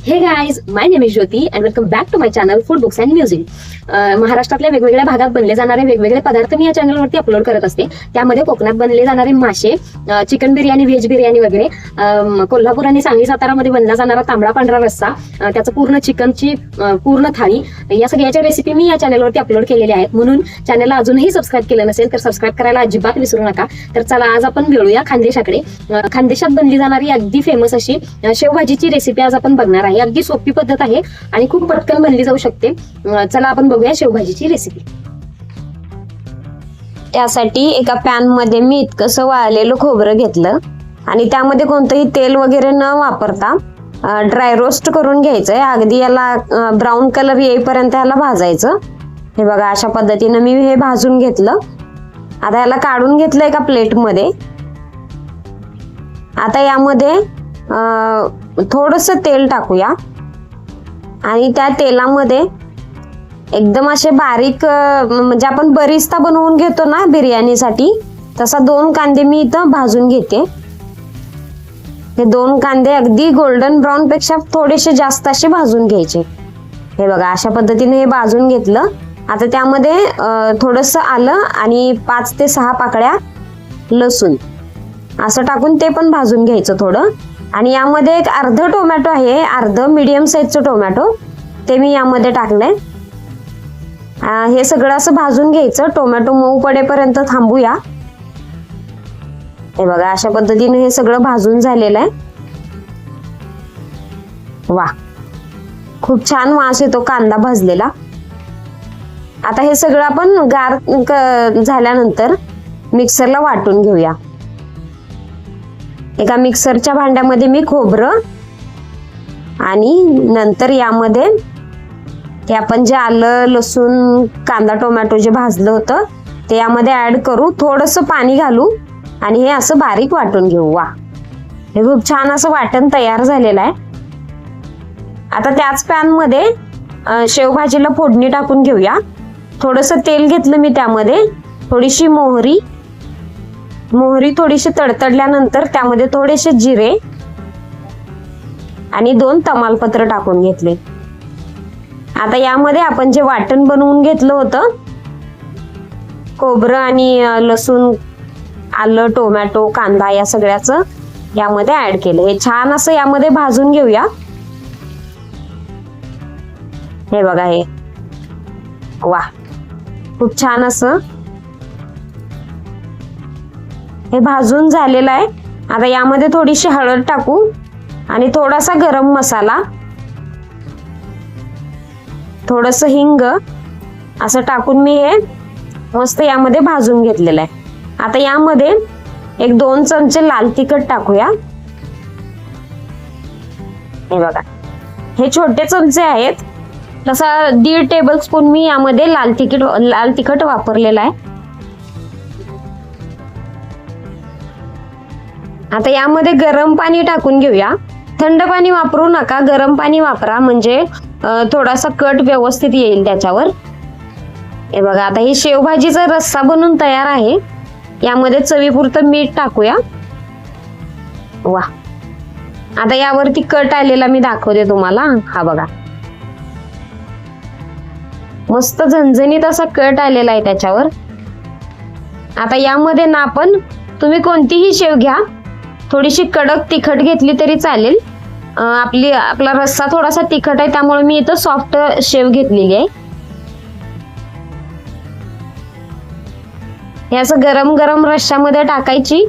हे guys, my name is Jyoti and welcome back to my channel food books and music. महाराष्ट्रातल्या वेगवेगळ्या भागात बनले जाणारे वेगवेगळे पदार्थ मी या चॅनलवरती अपलोड करत असते. त्यामध्ये कोकणात बनले जाणारे मासे, चिकन बिर्याणी, व्हेज बिर्याणी वगैरे, कोल्हापूर आणि सांगली सातारामध्ये बनला जाणारा तांबडा पांढरा रस्सा, त्याचं पूर्ण चिकनची पूर्ण थाळी, या सगळ्याच्या रेसिपी मी या चॅनलवरती अपलोड केलेल्या आहेत. म्हणून चॅनलला अजूनही सबस्क्राईब केलं नसेल तर सबस्क्राईब करायला अजिबात विसरू नका. तर चला आज आपण मिळूया खानदेशाकडे. खानदेशात बनली जाणारी अगदी फेमस अशी शेवभाजीची रेसिपी आज आपण बघणार आहे. अगदी सोपी पद्धत आहे आणि खूप पटकन बनली जाऊ शकते. चला आपण बघूया शेवभाजीची रेसिपी. त्यासाठी एका पॅन मध्ये मी इतकंसं वाळलेलं खोबरं घेतलं आणि त्यामध्ये कोणतंही तेल वगैरे न वापरता ड्राय रोस्ट करून घ्यायचंय. अगदी याला ब्राऊन कलर येईपर्यंत याला भाजायचं. हे बघा, अशा पद्धतीनं मी हे भाजून घेतलं. आता याला काढून घेतलं एका प्लेट मध्ये. आता यामध्ये थोडंसं तेल टाकूया आणि त्या तेलामध्ये एकदम असे बारीक, म्हणजे आपण बरिस्ता बनवून घेतो ना बिर्याणीसाठी, तसा 2 कांदे मी इथं भाजून घेते. हे 2 कांदे अगदी गोल्डन ब्राऊन पेक्षा थोडेसे जास्त असे भाजून घ्यायचे. हे बघा, अशा पद्धतीने हे भाजून घेतलं. आता त्यामध्ये थोडंसं आलं आणि 5 ते 6 पाकळ्या लसूण असं टाकून ते पण भाजून घ्यायचं थोडं. आणि यामध्ये एक अर्ध टोमॅटो आहे, अर्ध मीडियम साईजचं टोमॅटो, ते मी यामध्ये टाकलंय. हे सगळं असं भाजून घ्यायचं. टोमॅटो मऊ पडेपर्यंत थांबूया. हे बघा, अशा पद्धतीने हे सगळं भाजून झालेलं आहे. वा, खूप छान वास येतो कांदा भाजलेला. आता हे सगळं आपण गार झाल्यानंतर मिक्सरला वाटून घेऊया. एका मिक्सरच्या भांड्यामध्ये मी खोबरं आणि नंतर यामध्ये ते आपण जे आलं, लसूण, कांदा, टोमॅटो जे भाजलं होतं ते यामध्ये ऍड करू. थोडंसं पाणी घालू आणि हे असं बारीक वाटून घेऊ. वा, हे खूप छान असं वाटण तयार झालेलं आहे. आता त्याच पॅन मध्ये शेवभाजीला फोडणी टाकून घेऊया. थोडंसं तेल घेतलं मी, त्यामध्ये थोडीशी मोहरी थोडीशी तडतडल्यानंतर त्यामध्ये थोडेसे जिरे आणि 2 तमालपत्र टाकून घेतले. आता यामध्ये आपण जे वाटण बनवून घेतलं होतं, खोबरं आणि लसूण, आलं, टोमॅटो, कांदा, या सगळ्याचं यामध्ये ऍड केलं. हे छान असं यामध्ये भाजून घेऊया. हे बघा, हे वा, खूप छान असं हे भाजून झालेलं आहे. आता यामध्ये थोडीशी हळद टाकू आणि थोडासा गरम मसाला, थोडंसं हिंग असं टाकून मी हे मस्त यामध्ये भाजून घेतलेलं आहे. आता यामध्ये एक 2 चमचे लाल तिखट टाकूया. हे बघा, हे छोटे चमचे आहेत, तसा 1.5 टेबल स्पून मी यामध्ये लाल तिखट वापरलेला आहे. आता यामध्ये गरम पाणी टाकून घेऊया. थंड पाणी वापरू नका, गरम पाणी वापरा, म्हणजे थोडासा कट व्यवस्थित येईल त्याच्यावर. हे बघा, आता ही शेवभाजीचा रस्सा बनून तयार आहे. यामध्ये चवीपुरतं मीठ टाकूया. वा, आता यावरती कट आलेला मी दाखवते तुम्हाला. हा बघा, मस्त झणझणीत असा कट आलेला आहे त्याच्यावर. आता यामध्ये ना आपण, तुम्ही कोणतीही शेव घ्या, थोडीशी कडक तिखट घेतली तरी चालेल. आपला रस्सा थोडासा तिखट आहे, त्यामुळे मी इथं सॉफ्ट शेव घेतलेली आहे. हे असं गरम गरम रश्श्यामध्ये टाकायची.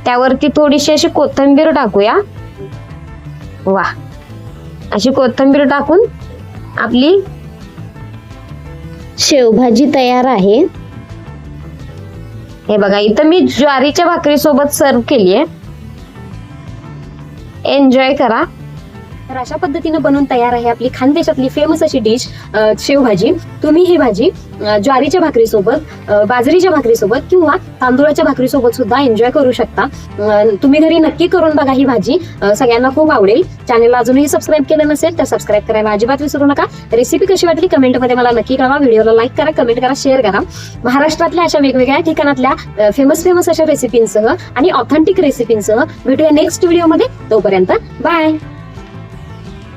त्यावरती थोडीशी अशी कोथिंबीर टाकूया. वा, अशी कोथिंबीर टाकून आपली शेवभाजी तयार आहे. हे बघा, इथं मी ज्वारीच्या भाकरी सोबत सर्व केली आहे. एन्जॉय करा. तर अशा पद्धतीनं बनवून तयार आहे आपली खानदेशातली फेमस अशी डिश शेवभाजी. तुम्ही ही भाजी ज्वारीच्या भाकरीसोबत, बाजरीच्या भाकरीसोबत किंवा तांदूळाच्या भाकरीसोबत सुद्धा एन्जॉय करू शकता. तुम्ही घरी नक्की करून बघा ही भाजी, सगळ्यांना खूप आवडेल. चॅनलला अजूनही सबस्क्राईब केलं नसेल तर सबस्क्राईब करायला अजिबात विसरू नका. रेसिपी कशी वाटली कमेंटमध्ये मला नक्की कळवा. व्हिडिओला लाईक करा, कमेंट करा, शेअर करा. महाराष्ट्रातल्या अशा वेगवेगळ्या ठिकाणातल्या फेमस अशा रेसिपींसह आणि ऑथेंटिक रेसिपींसह भेटूया नेक्स्ट व्हिडिओमध्ये. तोपर्यंत बाय.